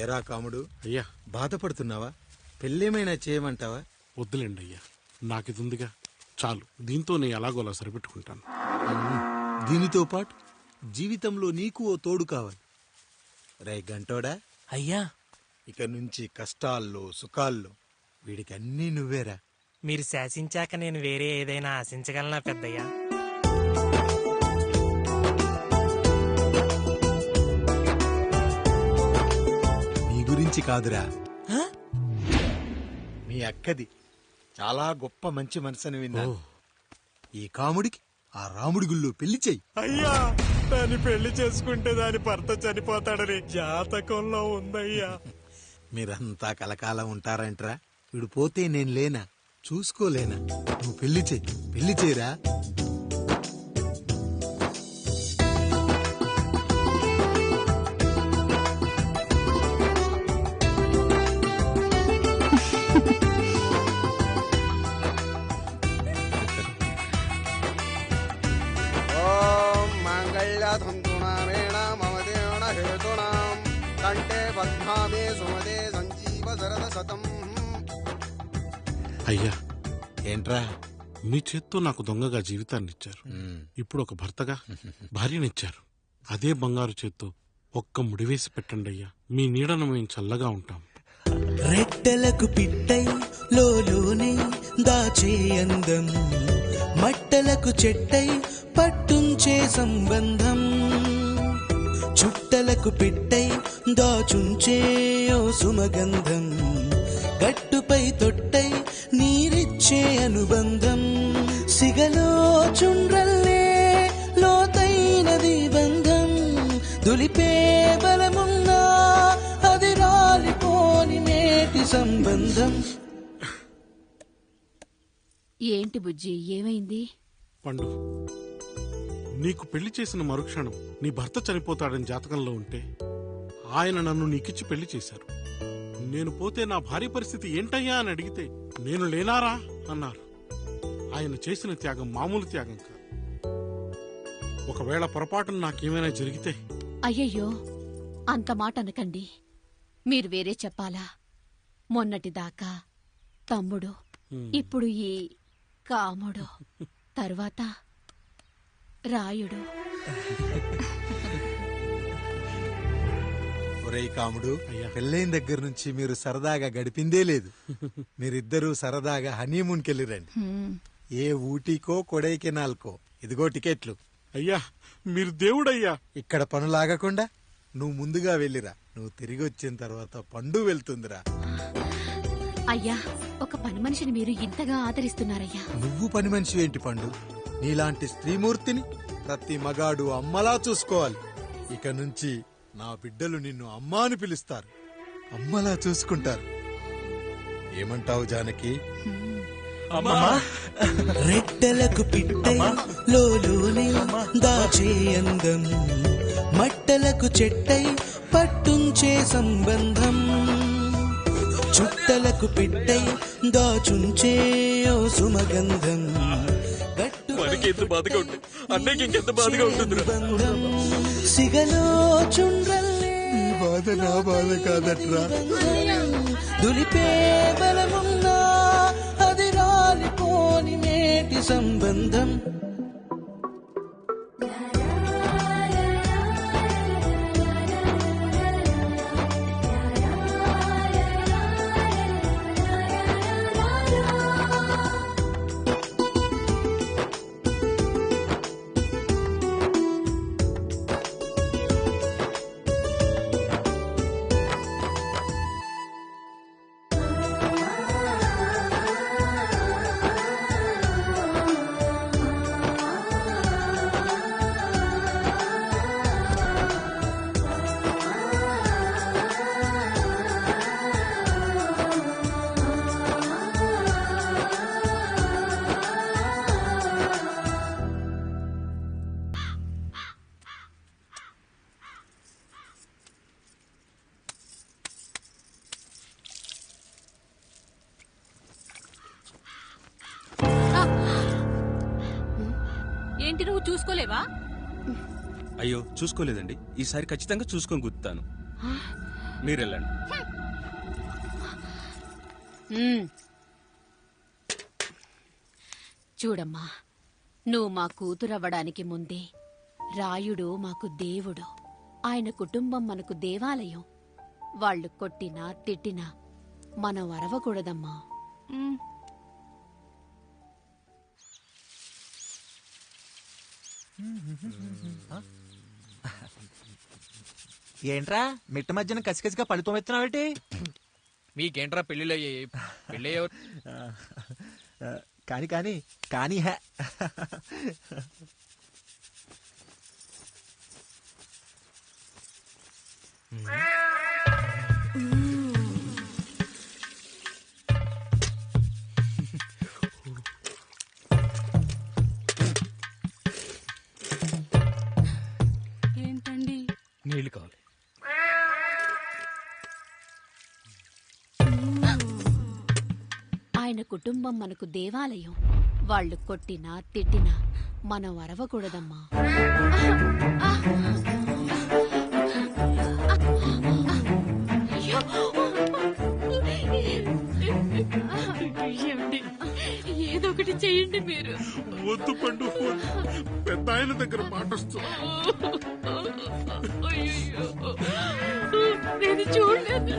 ఏరా కాముడు, అయ్యా బాధపడుతున్నావా? పెళ్ళేమైనా చేయమంటావా? వద్దులేండి అయ్యా, నాకిదుందిగా చాలు. దీంతో నేను ఎలాగోలా సరిపెట్టుకుంటాను. దీనితో పాటు జీవితంలో నీకు ఓ తోడు కావాలి. రే గంటోడా, అయ్యా ఇక నుంచి కష్టాల్లో సుఖాల్లో వీడికి అన్నీ నువ్వేరా. మీరు శాసించాక నేను వేరే ఏదైనా ఆశించగలనా పెద్దయ్యా? నీ గురించి కాదురా, మీ అక్కది. చాలా గొప్ప మంచి మనసుని విన్నా. ఈ కాముడికి ఆ రాముడి గుళ్ళో పెళ్లి చెయ్యి. అయ్యా, దాన్ని పెళ్లి చేసుకుంటే దాని భర్త చనిపోతాడని జాతకంలో ఉందయ్యా. మీరంతా కలకాలం ఉంటారంట్రా. వీడు పోతే నేను లేనా, చూసుకోలేనా? నువ్వు పెళ్లి చెయ్యి, పెళ్లి చేయరా. అయ్యా, ఏంట్రా? మీ చేత్తో నాకు దొంగగా జీవితాన్నిచ్చారు. ఇప్పుడు ఒక భర్తగా భార్యనిచ్చారు. అదే బంగారు చేత్తో ఒక్క ముడివేసి పెట్టండి అయ్యా. మీ నీడను మేము చల్లగా ఉంటాం. రెట్టలకు పిట్టై లోలోనే దాచే అందం, మట్టలకు చెట్టై పట్టుంచే సంబంధం, చుట్టలకు పెట్టై దాచుంచే ఓ సుమగంధం, గట్టుపై తొట్టై నీరిచ్చే అనుబంధం, సిగలో చుండ్రల్లే లోతైనది బంధం, దులిపే బలమున్నా అది రాలిపోని నేటి సంబంధం. ఏంటి బుజ్జి, ఏమైంది? పండు, నీకు పెళ్లి చేసిన మరుక్షణం నీ భర్త చనిపోతాడని జాతకంలో ఉంటే ఆయన నన్ను నీకిచ్చి పెళ్లి చేశారు. నేను పోతే నా భార్య పరిస్థితి ఏంటయ్యా అని అడిగితే నేను లేనారా అన్నారు. ఆయన చేసిన త్యాగం మామూలు త్యాగం కాదు. ఒకవేళ పొరపాటున నాకేమైనా జరిగితే? అయ్యయ్యో, అంత మాట అనకండి. మీరు వేరే చెప్పాలా? మొన్నటిదాకా తమ్ముడు, ఇప్పుడు ఈ కాముడు, తర్వాత రాయుడు. ఒరేయ్ కాముడు, పెళ్ళైన దగ్గర నుంచి మీరు సరదాగా గడిపిందే లేదు. మీరిద్దరూ సరదాగా హనీమూన్కి వెళ్ళిరండి. ఏ ఊటీకో కొడైకెనాల్కో. ఇదిగో టికెట్లు. అయ్యా, మీరు దేవుడయ్యా. ఇక్కడ పనులాగకుండా నువ్వు ముందుగా వెళ్ళిరా. నువ్వు తిరిగి వచ్చిన తర్వాత పండు వెళ్తుందిరా. అయ్యా, ఒక పని మనిషిని మీరు ఇంతగా ఆదరిస్తున్నారయ్యా. నువ్వు పని మనిషి ఏంటి పండు? నీలాంటి స్త్రీమూర్తిని ప్రతి మగాడు అమ్మలా చూసుకోవాలి. ఇక నుంచి నా బిడ్డలు నిన్ను అమ్మా అని పిలుస్తారు, అమ్మలా చూసుకుంటారు. ఏమంటావు జానకి? రెట్టలకు పిట్టై లోలోనే దాచే అందం, మట్టలకు చెట్టై పట్టుంచే సంబంధం, చుట్టలకు పిట్టై దాచుంచే ఓ సుమగంధం, సిగలో చుండ్రల్లే బాధ నా బాధ కాదట్రా. దులిపే బలమున్నా అది రాలిపోని నేటి సంబంధం. ఏంటి, నువ్వు చూసుకోలేవా? అయ్యో, చూసుకోలేదండి. ఈసారి ఖచ్చితంగా చూసుకొని గుర్తాను. మీరు వెళ్ళండి. చూడమ్మా, నువ్వు మా కూతురవ్వడానికి ముందే రాయుడు మాకు దేవుడు. ఆయన కుటుంబం మనకు దేవాలయం. వాళ్ళు కొట్టినా తిట్టినా మనం అరవకూడదమ్మా. ఏంట్రా మిట్ట మధ్యన కసికసిగా పళ్ళుతో ఎత్తున్నావేటి? మీకేంట్రా పెళ్లిలో పెళ్ళి ఎవరు? కానీ కానీ కానీ హే ఏంటండి? నీళ్లు కావాలి. ఆయన కుటుంబం మనకు దేవాలయం. వాళ్ళు కొట్టినా తిట్టినా మనం అరవకూడదమ్మా. ఏదో ఒకటి చెయ్యండి మీరు. వద్దు పండు, పెద్ద ఆయన దగ్గర మాటొస్తూ. నేను చూడలేదు.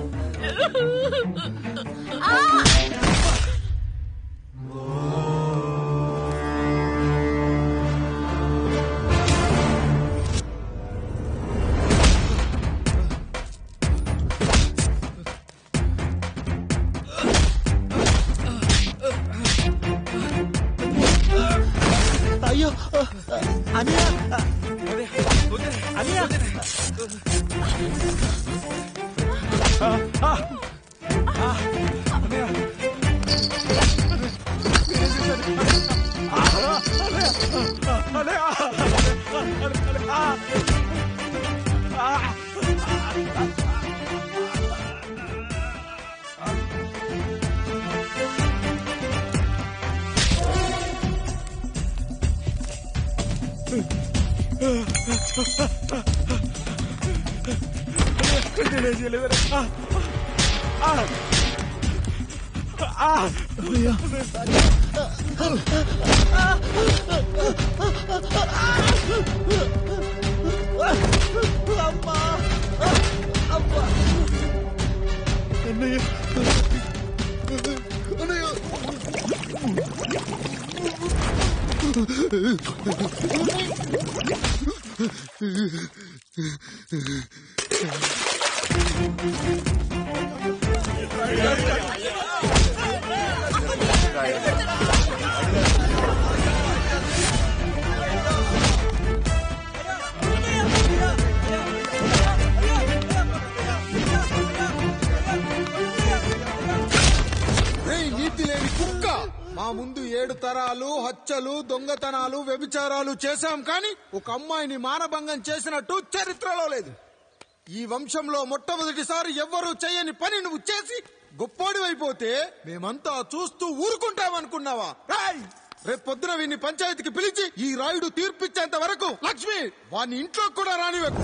అయ్యో అనియా అనియా నీతి లేని కుక్క, మా ముందు 7 తరాలు హత్యలు, దొంగతనాలు, వ్యభిచారాలు చేశాం, కానీ ఒక అమ్మాయిని మానభంగం చేసినట్టు చరిత్రలో లేదు. ఈ వంశంలో మొట్టమొదటిసారి ఎవ్వరూ చేయని పని నువ్వు చేసి గొప్పోడివైపోతే మేమంతా చూస్తూ ఊరుకుంటామనుకున్నావా? రేపు పొద్దున వీడిని పంచాయతీకి పిలిచి ఈ రాయుడు తీర్పిచ్చేంత వరకు లక్ష్మి వాడిని ఇంట్లో కూడా రానివ్వకు.